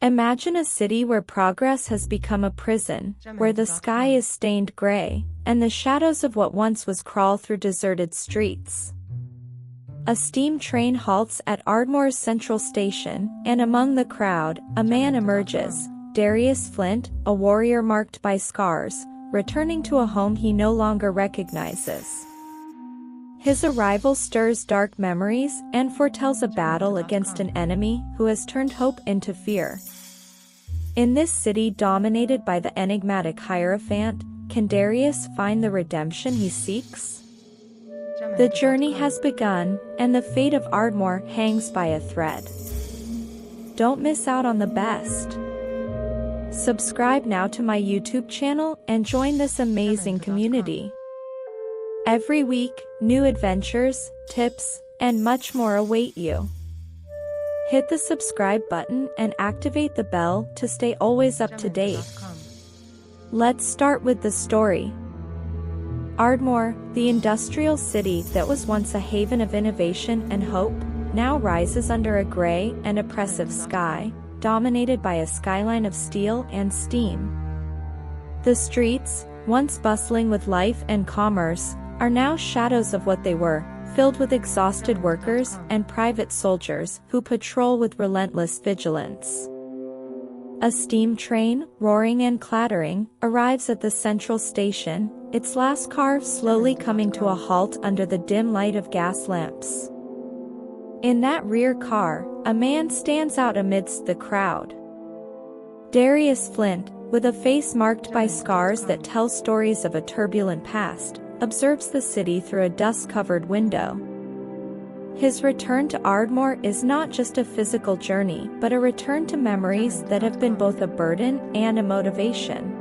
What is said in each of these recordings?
Imagine a city where progress has become a prison, where the sky is stained gray, and the shadows of what once was crawl through deserted streets. A steam train halts at Ardmore's central station, and among the crowd, a man emerges, Darius Flint, a warrior marked by scars, returning to a home he no longer recognizes. His arrival stirs dark memories and foretells a battle against an enemy who has turned hope into fear. In this city dominated by the enigmatic Hierophant, can Darius find the redemption he seeks? The journey has begun, and the fate of Ardmore hangs by a thread. Don't miss out on the best. Subscribe now to my YouTube channel and join this amazing community. Every week, new adventures, tips, and much more await you. Hit the subscribe button and activate the bell to stay always up to date. Let's start with the story. Ardmore, the industrial city that was once a haven of innovation and hope, now rises under a gray and oppressive sky, dominated by a skyline of steel and steam. The streets, once bustling with life and commerce, are now shadows of what they were, filled with exhausted workers and private soldiers who patrol with relentless vigilance. A steam train, roaring and clattering, arrives at the central station, its last car slowly coming to a halt under the dim light of gas lamps. In that rear car, a man stands out amidst the crowd. Darius Flint, with a face marked by scars that tell stories of a turbulent past, observes the city through a dust-covered window. His return to Ardmore is not just a physical journey, but a return to memories that have been both a burden and a motivation.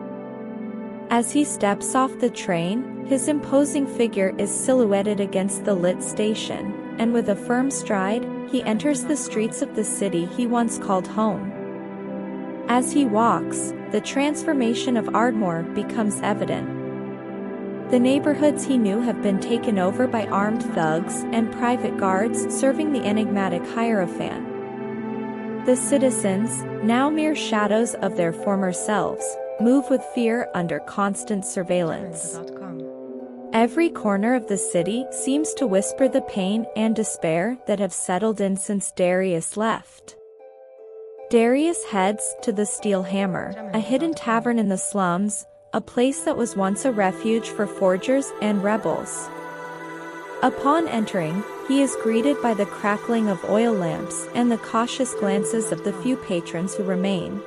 As he steps off the train, his imposing figure is silhouetted against the lit station, and with a firm stride, he enters the streets of the city he once called home. As he walks, the transformation of Ardmore becomes evident. The neighborhoods he knew have been taken over by armed thugs and private guards serving the enigmatic Hierophant. The citizens, now mere shadows of their former selves, move with fear under constant surveillance. Every corner of the city seems to whisper the pain and despair that have settled in since Darius left. Darius heads to the Steel Hammer, a hidden tavern in the slums, a place that was once a refuge for forgers and rebels. Upon entering, he is greeted by the crackling of oil lamps and the cautious glances of the few patrons who remain.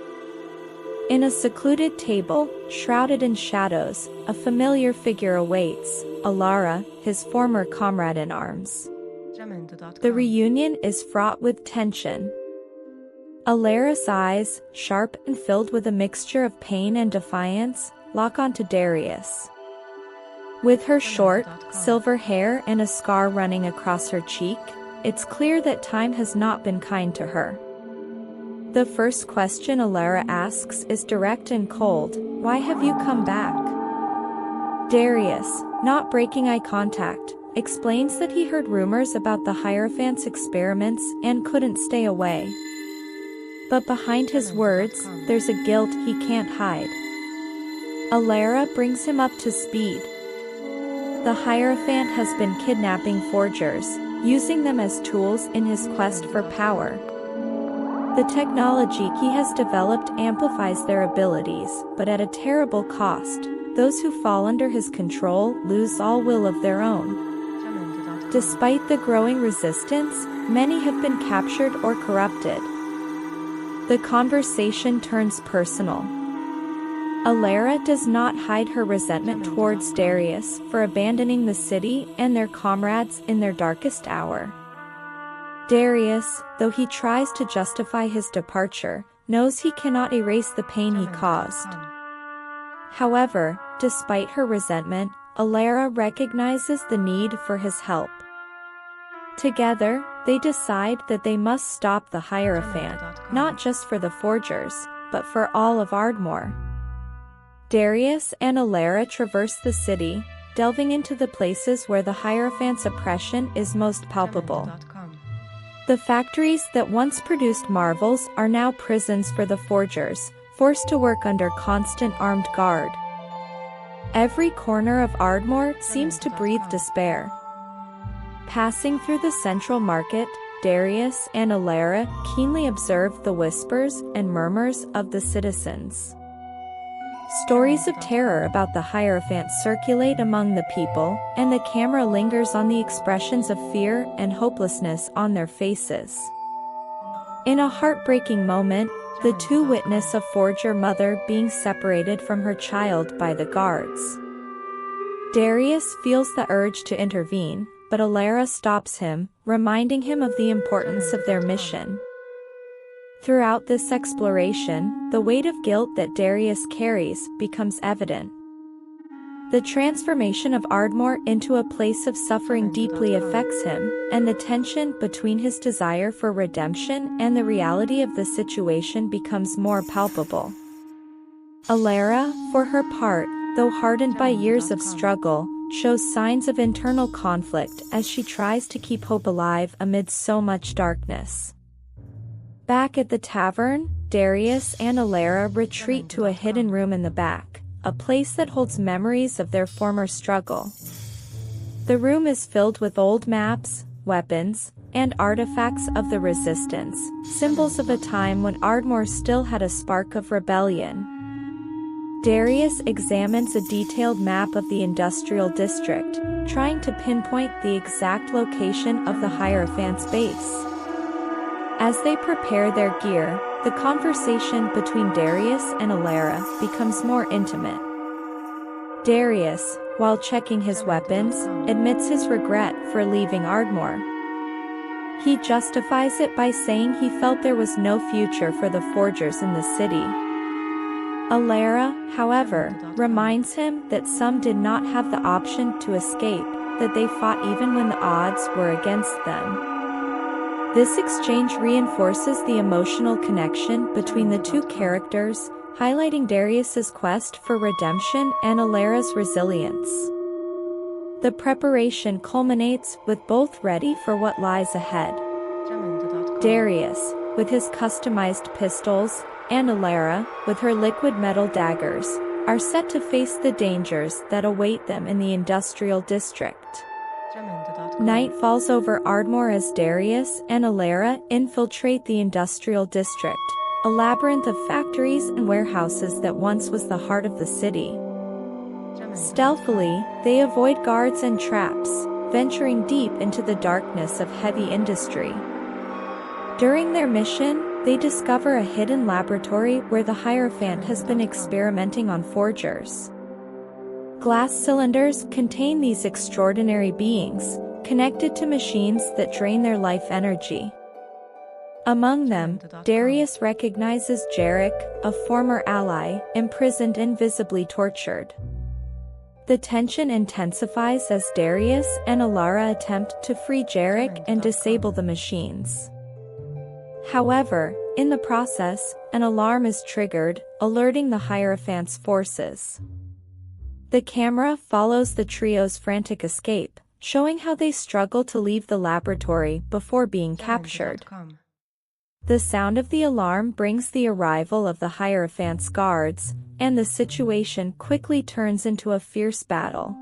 In a secluded table, shrouded in shadows, a familiar figure awaits, Alara, his former comrade in arms. The reunion is fraught with tension. Alara's eyes, sharp and filled with a mixture of pain and defiance, lock onto Darius. With her short, silver hair and a scar running across her cheek, it's clear that time has not been kind to her. The first question Alara asks is direct and cold: "Why have you come back?" Darius, not breaking eye contact, explains that he heard rumors about the Hierophant's experiments and couldn't stay away. But behind his words, there's a guilt he can't hide. Alara brings him up to speed. The Hierophant has been kidnapping forgers, using them as tools in his quest for power. The technology he has developed amplifies their abilities, but at a terrible cost. Those who fall under his control lose all will of their own. Despite the growing resistance, many have been captured or corrupted. The conversation turns personal. Alara does not hide her resentment towards Darius for abandoning the city and their comrades in their darkest hour. Darius, though he tries to justify his departure, knows he cannot erase the pain he caused. However, despite her resentment, Alara recognizes the need for his help. Together, they decide that they must stop the Hierophant, not just for the forgers, but for all of Ardmore. Darius and Alara traverse the city, delving into the places where the Hierophant's oppression is most palpable. The factories that once produced marvels are now prisons for the forgers, forced to work under constant armed guard. Every corner of Ardmore seems to breathe despair. Passing through the central market, Darius and Alara keenly observe the whispers and murmurs of the citizens. Stories of terror about the Hierophant circulate among the people, and the camera lingers on the expressions of fear and hopelessness on their faces. In a heartbreaking moment, the two witness a forger mother being separated from her child by the guards. Darius feels the urge to intervene, but Alara stops him, reminding him of the importance of their mission. Throughout this exploration, the weight of guilt that Darius carries becomes evident. The transformation of Ardmore into a place of suffering deeply affects him, and the tension between his desire for redemption and the reality of the situation becomes more palpable. Alara, for her part, though hardened by years of struggle, shows signs of internal conflict as she tries to keep hope alive amid so much darkness. Back at the tavern, Darius and Alara retreat to a hidden room in the back, a place that holds memories of their former struggle. The room is filled with old maps, weapons, and artifacts of the Resistance, symbols of a time when Ardmore still had a spark of rebellion. Darius examines a detailed map of the industrial district, trying to pinpoint the exact location of the Hierophant's base. As they prepare their gear, the conversation between Darius and Alara becomes more intimate. Darius, while checking his weapons, admits his regret for leaving Ardmore. He justifies it by saying he felt there was no future for the forgers in the city. Alara, however, reminds him that some did not have the option to escape, that they fought even when the odds were against them. This exchange reinforces the emotional connection between the two characters, highlighting Darius's quest for redemption and Alara's resilience. The preparation culminates with both ready for what lies ahead. Darius, with his customized pistols, and Alara, with her liquid metal daggers, are set to face the dangers that await them in the industrial district. Night falls over Ardmore as Darius and Alara infiltrate the industrial district, a labyrinth of factories and warehouses that once was the heart of the city. Stealthily, they avoid guards and traps, venturing deep into the darkness of heavy industry. During their mission, they discover a hidden laboratory where the Hierophant has been experimenting on forgers. Glass cylinders contain these extraordinary beings, connected to machines that drain their life energy. Among them, Darius recognizes Jarek, a former ally, imprisoned and visibly tortured. The tension intensifies as Darius and Alara attempt to free Jarek and disable the machines. However, in the process, an alarm is triggered, alerting the Hierophant's forces. The camera follows the trio's frantic escape, showing how they struggle to leave the laboratory before being captured. The sound of the alarm brings the arrival of the Hierophant's guards, and the situation quickly turns into a fierce battle.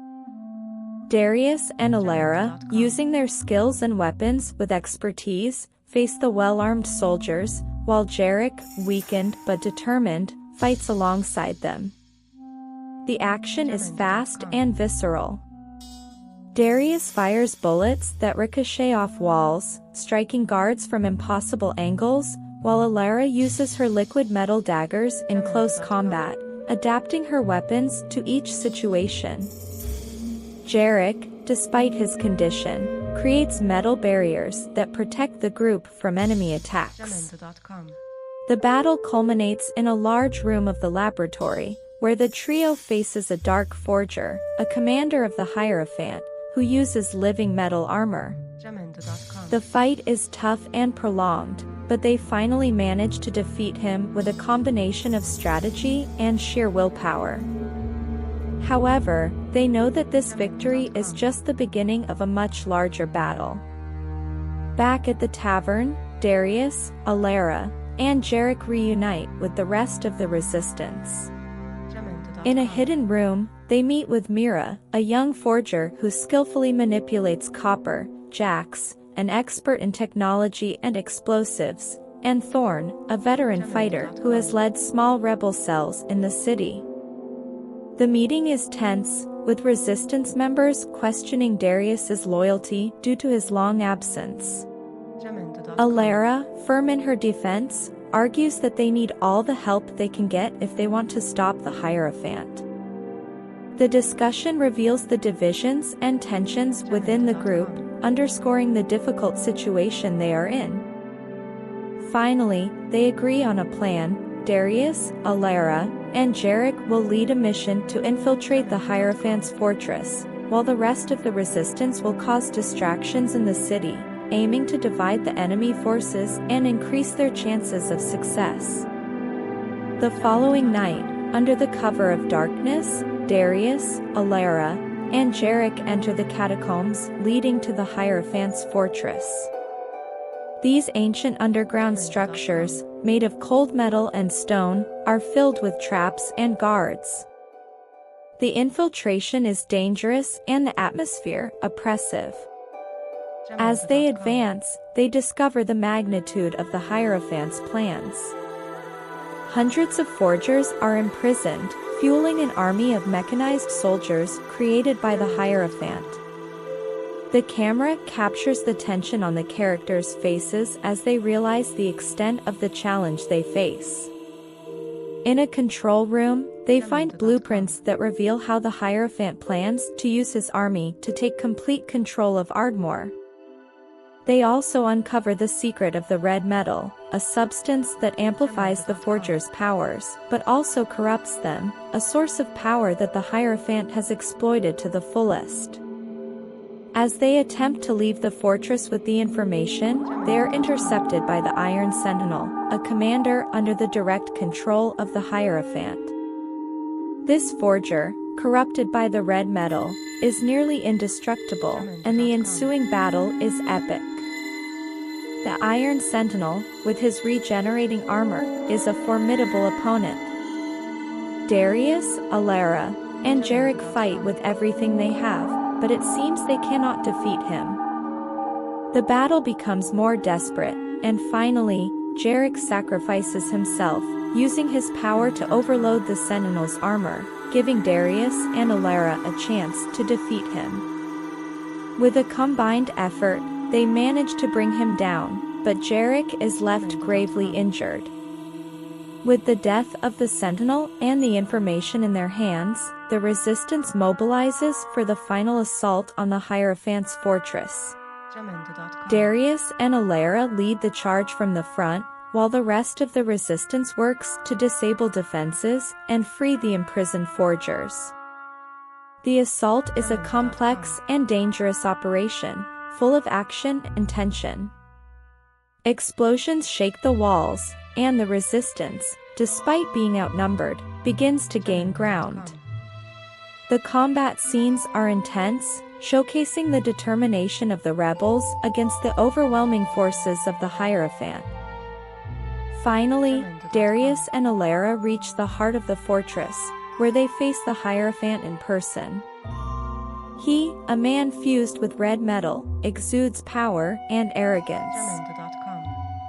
Darius and Alara, using their skills and weapons with expertise, face the well-armed soldiers, while Jarek, weakened but determined, fights alongside them. The action is fast and visceral. Darius fires bullets that ricochet off walls, striking guards from impossible angles, while Alara uses her liquid metal daggers in close combat, adapting her weapons to each situation. Jarek, despite his condition, creates metal barriers that protect the group from enemy attacks. The battle culminates in a large room of the laboratory, where the trio faces a dark forger, a commander of the Hierophant, who uses living metal armor. The fight is tough and prolonged, but they finally manage to defeat him with a combination of strategy and sheer willpower. However, they know that this victory is just the beginning of a much larger battle. Back at the tavern, Darius, Alara, and Jarek reunite with the rest of the resistance. In a hidden room, they meet with Mira, a young forger who skillfully manipulates copper, jacks, an expert in technology and explosives, and Thorn, a veteran fighter who has led small rebel cells in the city. The meeting is tense, with resistance members questioning Darius's loyalty due to his long absence. Alara, firm in her defense, argues that they need all the help they can get if they want to stop the Hierophant. The discussion reveals the divisions and tensions within the group, underscoring the difficult situation they are in. Finally, they agree on a plan. Darius, Alara, and Jarek will lead a mission to infiltrate the Hierophant's fortress, while the rest of the resistance will cause distractions in the city, aiming to divide the enemy forces and increase their chances of success. The following night, under the cover of darkness, Darius, Alara, and Jarek enter the catacombs leading to the Hierophant's fortress. These ancient underground structures, made of cold metal and stone, are filled with traps and guards. The infiltration is dangerous and the atmosphere oppressive. As they advance, they discover the magnitude of the Hierophant's plans. Hundreds of forgers are imprisoned, fueling an army of mechanized soldiers created by the Hierophant. The camera captures the tension on the characters' faces as they realize the extent of the challenge they face. In a control room, they find blueprints that reveal how the Hierophant plans to use his army to take complete control of Ardmore. They also uncover the secret of the red metal, a substance that amplifies the forger's powers, but also corrupts them, a source of power that the Hierophant has exploited to the fullest. As they attempt to leave the fortress with the information, they are intercepted by the Iron Sentinel, a commander under the direct control of the Hierophant. This forger, corrupted by the red metal, is nearly indestructible, and the ensuing battle is epic. The Iron Sentinel, with his regenerating armor, is a formidable opponent. Darius, Alara, and Jarek fight with everything they have, but it seems they cannot defeat him. The battle becomes more desperate, and finally, Jarek sacrifices himself, using his power to overload the Sentinel's armor, giving Darius and Alara a chance to defeat him. With a combined effort, they manage to bring him down, but Jarek is left gravely injured. With the death of the Sentinel and the information in their hands, the resistance mobilizes for the final assault on the Hierophant's fortress. Darius and Alara lead the charge from the front, while the rest of the resistance works to disable defenses and free the imprisoned forgers. The assault is a complex and dangerous operation, full of action and tension. Explosions shake the walls, and the resistance, despite being outnumbered, begins to gain ground. The combat scenes are intense, showcasing the determination of the rebels against the overwhelming forces of the Hierophant. Finally, Darius and Alara reach the heart of the fortress, where they face the Hierophant in person. He, a man fused with red metal, exudes power and arrogance.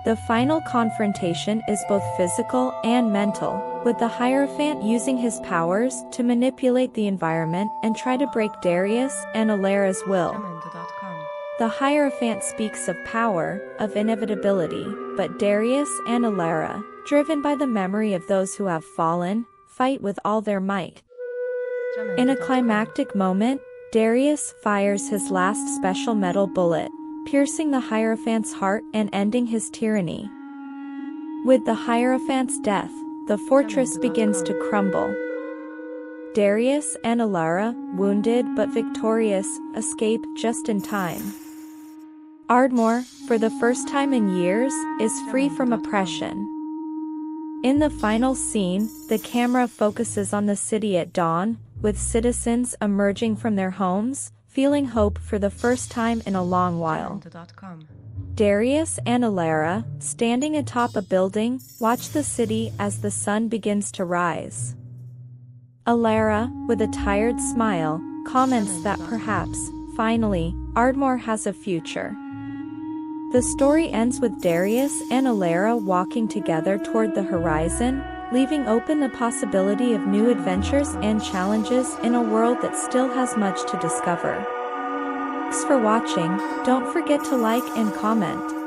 The final confrontation is both physical and mental, with the Hierophant using his powers to manipulate the environment and try to break Darius and Alara's will. The Hierophant speaks of power, of inevitability, but Darius and Alara, driven by the memory of those who have fallen, fight with all their might. In a climactic moment, Darius fires his last special metal bullet, piercing the Hierophant's heart and ending his tyranny. With the Hierophant's death, the fortress begins to crumble. Darius and Alara, wounded but victorious, escape just in time. Ardmore, for the first time in years, is free from oppression. In the final scene, the camera focuses on the city at dawn, with citizens emerging from their homes, feeling hope for the first time in a long while. Darius and Alara, standing atop a building, watch the city as the sun begins to rise. Alara, with a tired smile, comments that perhaps, finally, Ardmore has a future. The story ends with Darius and Alara walking together toward the horizon, leaving open the possibility of new adventures and challenges in a world that still has much to discover. Thanks for watching. Don't forget to like and comment.